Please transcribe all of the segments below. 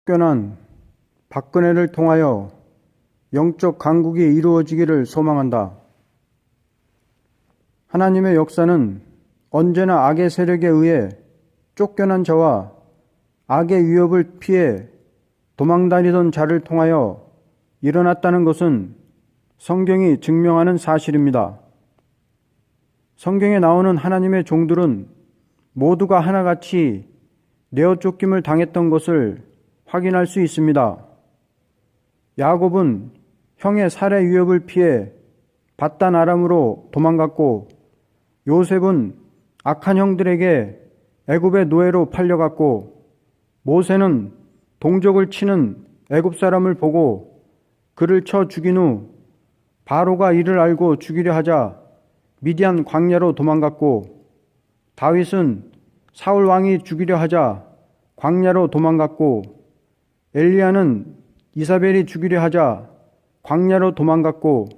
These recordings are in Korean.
쫓겨난 박근혜를 통하여 영적 강국이 이루어지기를 소망한다. 하나님의 역사는 언제나 악의 세력에 의해 쫓겨난 자와 악의 위협을 피해 도망다니던 자를 통하여 일어났다는 것은 성경이 증명하는 사실입니다. 성경에 나오는 하나님의 종들은 모두가 하나같이 내어 쫓김을 당했던 것을 확인할 수 있습니다. 야곱은 형의 살해 위협을 피해 밧단 아람으로 도망갔고, 요셉은 악한 형들에게 애굽의 노예로 팔려갔고, 모세는 동족을 치는 애굽 사람을 보고 그를 쳐 죽인 후 바로가 이를 알고 죽이려 하자 미디안 광야로 도망갔고, 다윗은 사울 왕이 죽이려 하자 광야로 도망갔고, 엘리야는 이사벨이 죽이려 하자 광야로 도망갔고,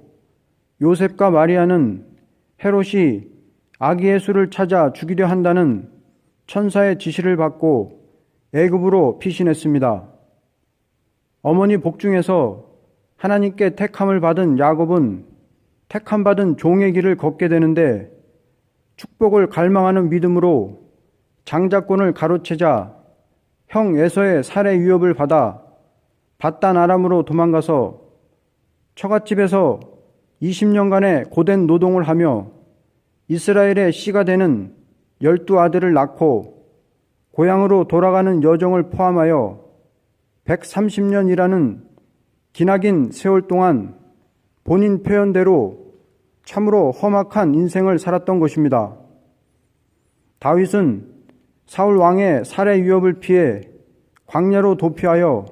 요셉과 마리아는 헤롯이 아기 예수를 찾아 죽이려 한다는 천사의 지시를 받고 애굽으로 피신했습니다. 어머니 복중에서 하나님께 택함을 받은 야곱은 택함받은 종의 길을 걷게 되는데, 축복을 갈망하는 믿음으로 장자권을 가로채자 형 에서의 살해 위협을 받아 밧단 아람으로 도망가서 처갓집에서 20년간의 고된 노동을 하며 이스라엘의 씨가 되는 12아들을 낳고 고향으로 돌아가는 여정을 포함하여 130년이라는 기나긴 세월 동안 본인 표현대로 참으로 험악한 인생을 살았던 것입니다. 다윗은 사울 왕의 살해 위협을 피해 광야로 도피하여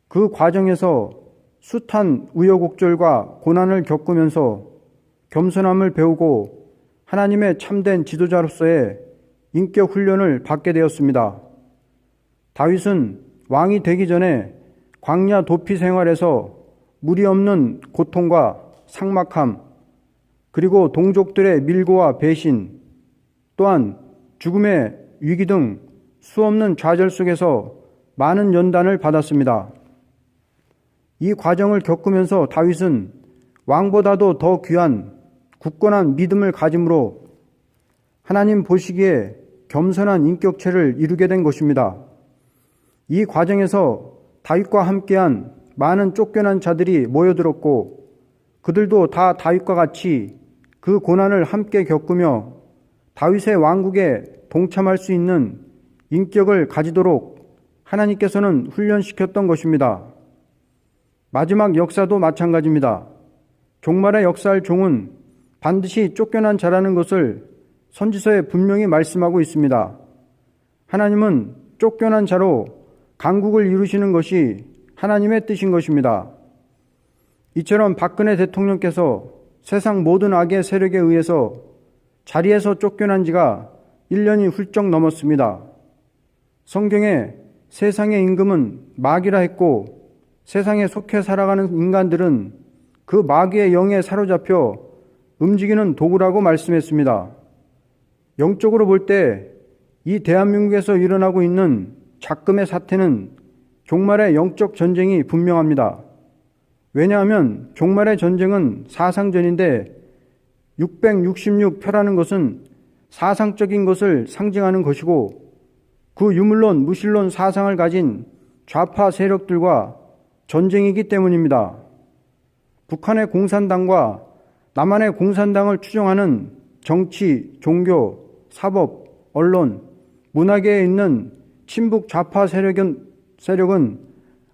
그 과정에서 숱한 우여곡절과 고난을 겪으면서 겸손함을 배우고 하나님의 참된 지도자로서의 인격 훈련을 받게 되었습니다. 다윗은 왕이 되기 전에 광야 도피 생활에서 무리 없는 고통과 삭막함, 그리고 동족들의 밀고와 배신, 또한 죽음의 위기 등 수없는 좌절 속에서 많은 연단을 받았습니다. 이 과정을 겪으면서 다윗은 왕보다도 더 귀한 굳건한 믿음을 가짐으로 하나님 보시기에 겸손한 인격체를 이루게 된 것입니다. 이 과정에서 다윗과 함께한 많은 쫓겨난 자들이 모여들었고, 그들도 다 다윗과 같이 그 고난을 함께 겪으며 다윗의 왕국에 동참할 수 있는 인격을 가지도록 하나님께서는 훈련시켰던 것입니다. 마지막 역사도 마찬가지입니다. 종말에 역사할 종은 반드시 쫓겨난 자라는 것을 선지서에 분명히 말씀하고 있습니다. 하나님은 쫓겨난 자로 강국을 이루시는 것이 하나님의 뜻인 것입니다. 이처럼 박근혜 대통령께서 세상 모든 악의 세력에 의해서 자리에서 쫓겨난 지가 1년이 훌쩍 넘었습니다. 성경에 세상의 임금은 마귀라 했고, 세상에 속해 살아가는 인간들은 그 마귀의 영에 사로잡혀 움직이는 도구라고 말씀했습니다. 영적으로 볼 때 이 대한민국에서 일어나고 있는 작금의 사태는 종말의 영적 전쟁이 분명합니다. 왜냐하면 종말의 전쟁은 사상전인데 666표라는 것은 사상적인 것을 상징하는 것이고, 그 유물론, 무신론 사상을 가진 좌파 세력들과 전쟁이기 때문입니다. 북한의 공산당과 남한의 공산당을 추종하는 정치, 종교, 사법, 언론, 문화계에 있는 친북 좌파 세력은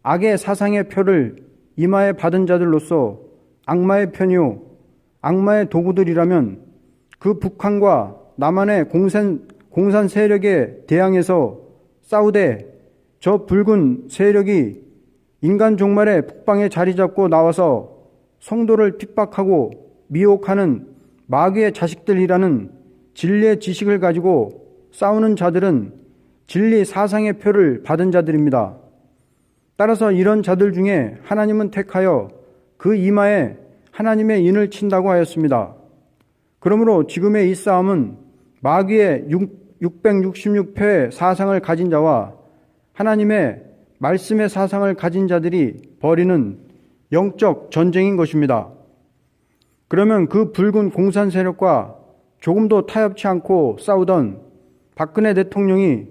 악의 사상의 표를 이마에 받은 자들로서 악마의 편이요, 악마의 도구들이라면 그 북한과 남한의 공산 세력에 대항해서 싸우되 저 붉은 세력이 인간 종말의 북방에 자리 잡고 나와서 성도를 핍박하고 미혹하는 마귀의 자식들이라는 진리의 지식을 가지고 싸우는 자들은 진리 사상의 표를 받은 자들입니다. 따라서 이런 자들 중에 하나님은 택하여 그 이마에 하나님의 인을 친다고 하였습니다. 그러므로 지금의 이 싸움은 마귀의 666표의 사상을 가진 자와 하나님의 말씀의 사상을 가진 자들이 벌이는 영적 전쟁인 것입니다. 그러면 그 붉은 공산 세력과 조금도 타협치 않고 싸우던 박근혜 대통령이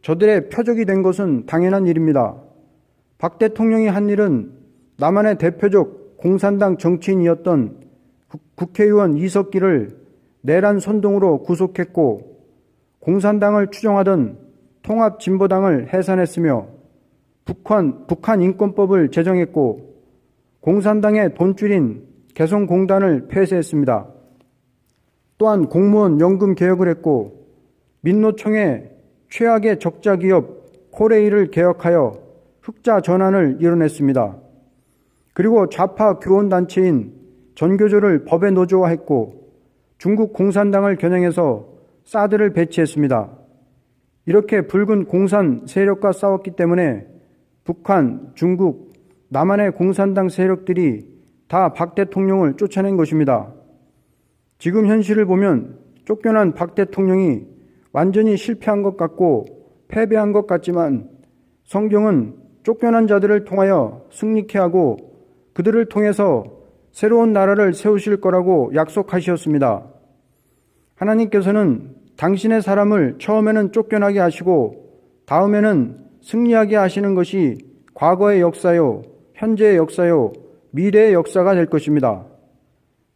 저들의 표적이 된 것은 당연한 일입니다. 박 대통령이 한 일은 남한의 대표적 공산당 정치인이었던 국회의원 이석기를 내란 선동으로 구속했고, 공산당을 추종하던 통합진보당을 해산했으며 북한 인권법을 제정했고, 공산당의 돈줄인 개성공단을 폐쇄했습니다. 또한 공무원 연금 개혁을 했고, 민노총의 최악의 적자 기업 코레일을 개혁하여 흑자 전환을 이뤄냈습니다. 그리고 좌파 교원단체인 전교조를 법에 노조화했고, 중국 공산당을 겨냥해서 사드를 배치했습니다. 이렇게 붉은 공산 세력과 싸웠기 때문에 북한, 중국, 남한의 공산당 세력들이 다 박 대통령을 쫓아낸 것입니다. 지금 현실을 보면 쫓겨난 박 대통령이 완전히 실패한 것 같고 패배한 것 같지만, 성경은 쫓겨난 자들을 통하여 승리케 하고 그들을 통해서 새로운 나라를 세우실 거라고 약속하셨습니다. 하나님께서는 당신의 사람을 처음에는 쫓겨나게 하시고 다음에는 승리하게 하시는 것이 과거의 역사요, 현재의 역사요, 미래의 역사가 될 것입니다.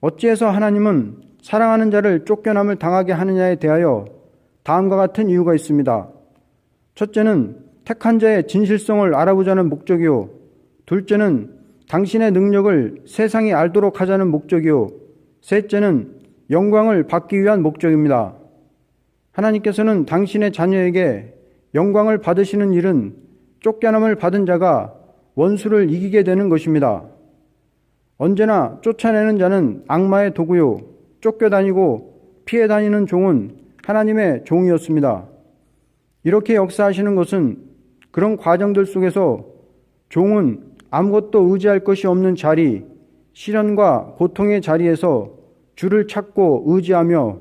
어찌해서 하나님은 사랑하는 자를 쫓겨남을 당하게 하느냐에 대하여 다음과 같은 이유가 있습니다. 첫째는 택한 자의 진실성을 알아보자는 목적이요, 둘째는 당신의 능력을 세상이 알도록 하자는 목적이요, 셋째는 영광을 받기 위한 목적입니다. 하나님께서는 당신의 자녀에게 영광을 받으시는 일은 쫓겨남을 받은 자가 원수를 이기게 되는 것입니다. 언제나 쫓아내는 자는 악마의 도구요, 쫓겨다니고 피해 다니는 종은 하나님의 종이었습니다. 이렇게 역사하시는 것은 그런 과정들 속에서 종은 아무것도 의지할 것이 없는 자리, 시련과 고통의 자리에서 주를 찾고 의지하며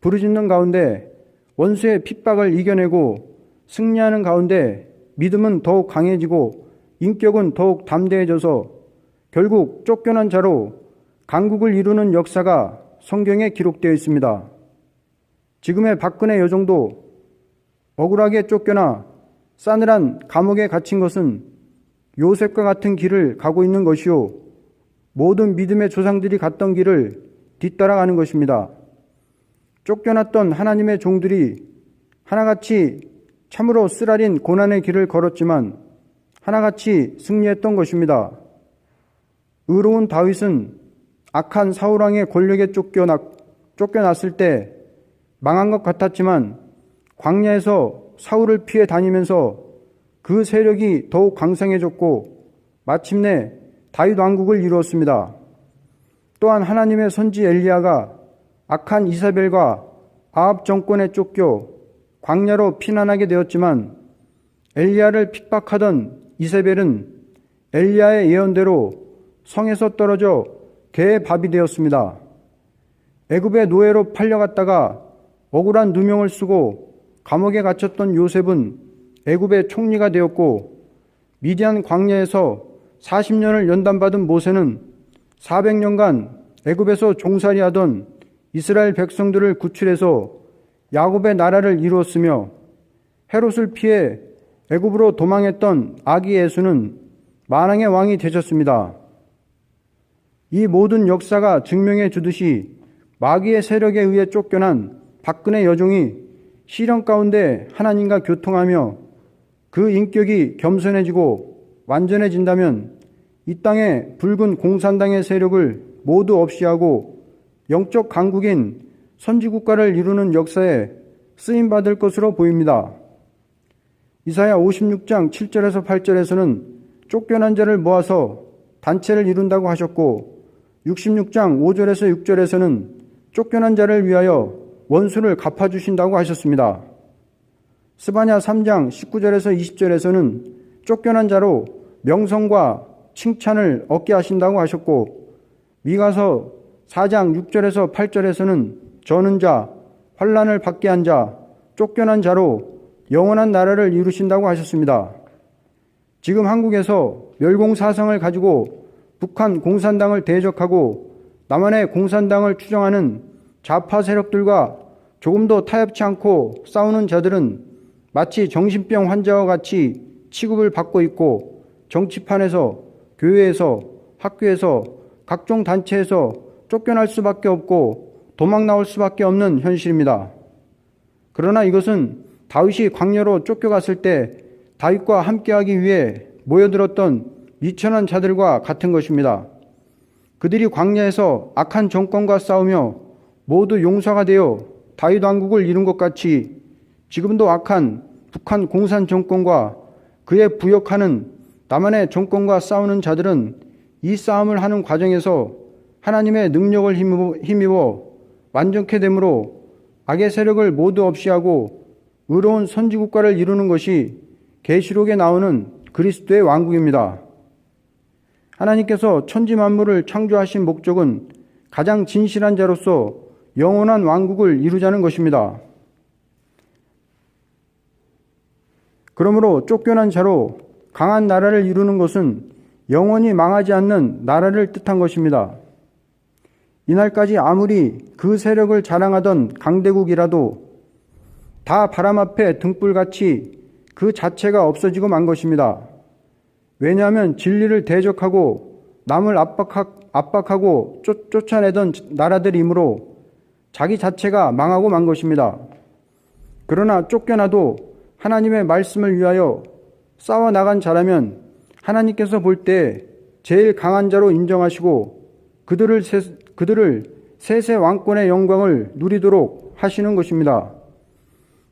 부르짖는 가운데 원수의 핍박을 이겨내고 승리하는 가운데 믿음은 더욱 강해지고 인격은 더욱 담대해져서 결국 쫓겨난 자로 강국을 이루는 역사가 성경에 기록되어 있습니다. 지금의 박근혜 여정도 억울하게 쫓겨나 싸늘한 감옥에 갇힌 것은 요셉과 같은 길을 가고 있는 것이요, 모든 믿음의 조상들이 갔던 길을 뒤따라가는 것입니다. 쫓겨났던 하나님의 종들이 하나같이 참으로 쓰라린 고난의 길을 걸었지만 하나같이 승리했던 것입니다. 의로운 다윗은 악한 사울왕의 권력에 쫓겨났을 때 망한 것 같았지만 광야에서 사울을 피해 다니면서 그 세력이 더욱 강성해졌고 마침내 다윗 왕국을 이루었습니다. 또한 하나님의 선지 엘리야가 악한 이사벨과 아합 정권에 쫓겨 광야로 피난하게 되었지만 엘리야를 핍박하던 이세벨은 엘리야의 예언대로 성에서 떨어져 개의 밥이 되었습니다. 애굽의 노예로 팔려갔다가 억울한 누명을 쓰고 감옥에 갇혔던 요셉은 애굽의 총리가 되었고, 미디안 광야에서 40년을 연단받은 모세는 400년간 애굽에서 종살이하던 이스라엘 백성들을 구출해서 야곱의 나라를 이루었으며, 헤롯을 피해 애굽으로 도망했던 아기 예수는 만왕의 왕이 되셨습니다. 이 모든 역사가 증명해 주듯이 마귀의 세력에 의해 쫓겨난 박근혜 여종이 시련 가운데 하나님과 교통하며 그 인격이 겸손해지고 완전해진다면 이 땅에 붉은 공산당의 세력을 모두 없이 하고 영적 강국인 선지국가를 이루는 역사에 쓰임받을 것으로 보입니다. 이사야 56장 7절에서 8절에서는 쫓겨난 자를 모아서 단체를 이룬다고 하셨고, 66장 5절에서 6절에서는 쫓겨난 자를 위하여 원수를 갚아주신다고 하셨습니다. 스바냐 3장 19절에서 20절에서는 쫓겨난 자로 명성과 칭찬을 얻게 하신다고 하셨고, 미가서 4장 6절에서 8절에서는 저는 자, 환난을 받게 한 자, 쫓겨난 자로 영원한 나라를 이루신다고 하셨습니다. 지금 한국에서 멸공사상을 가지고 북한 공산당을 대적하고 남한의 공산당을 추정하는 좌파 세력들과 조금도 타협치 않고 싸우는 자들은 마치 정신병 환자와 같이 취급을 받고 있고 정치판에서, 교회에서, 학교에서, 각종 단체에서 쫓겨날 수밖에 없고 도망 나올 수밖에 없는 현실입니다. 그러나 이것은 다윗이 광야로 쫓겨갔을 때 다윗과 함께하기 위해 모여들었던 미천한 자들과 같은 것입니다. 그들이 광야에서 악한 정권과 싸우며 모두 용사가 되어 다윗 왕국을 이룬 것 같이 지금도 악한 북한 공산 정권과 그에 부역하는 남한의 정권과 싸우는 자들은 이 싸움을 하는 과정에서 하나님의 능력을 힘입어 완전케 되므로 악의 세력을 모두 없이하고 의로운 선지국가를 이루는 것이 계시록에 나오는 그리스도의 왕국입니다. 하나님께서 천지 만물을 창조하신 목적은 가장 진실한 자로서 영원한 왕국을 이루자는 것입니다. 그러므로 쫓겨난 자로 강한 나라를 이루는 것은 영원히 망하지 않는 나라를 뜻한 것입니다. 이날까지 아무리 그 세력을 자랑하던 강대국이라도 다 바람 앞에 등불같이 그 자체가 없어지고 만 것입니다. 왜냐하면 진리를 대적하고 남을 압박하고 쫓아내던 나라들이므로 자기 자체가 망하고 만 것입니다. 그러나 쫓겨나도 하나님의 말씀을 위하여 싸워 나간 자라면 하나님께서 볼 때 제일 강한 자로 인정하시고 그들을 세세 왕권의 영광을 누리도록 하시는 것입니다.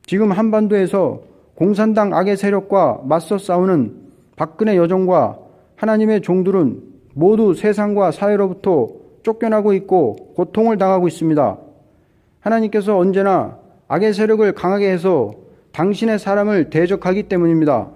지금 한반도에서 공산당 악의 세력과 맞서 싸우는 박근혜 여정과 하나님의 종들은 모두 세상과 사회로부터 쫓겨나고 있고 고통을 당하고 있습니다. 하나님께서 언제나 악의 세력을 강하게 해서 당신의 사람을 대적하기 때문입니다.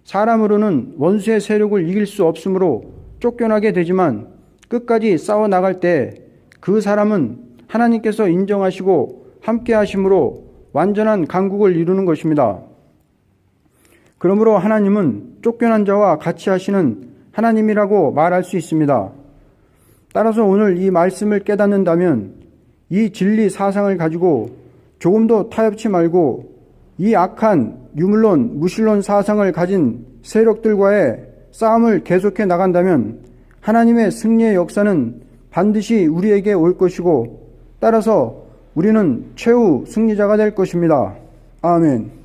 사람으로는 원수의 세력을 이길 수 없으므로 쫓겨나게 되지만 끝까지 싸워 나갈 때 그 사람은 하나님께서 인정하시고 함께 하심으로 완전한 강국을 이루는 것입니다. 그러므로 하나님은 쫓겨난 자와 같이 하시는 하나님이라고 말할 수 있습니다. 따라서 오늘 이 말씀을 깨닫는다면 이 진리 사상을 가지고 조금도 타협치 말고 이 악한 유물론, 무신론 사상을 가진 세력들과의 싸움을 계속해 나간다면 하나님의 승리의 역사는 반드시 우리에게 올 것이고 따라서 우리는 최후 승리자가 될 것입니다. 아멘.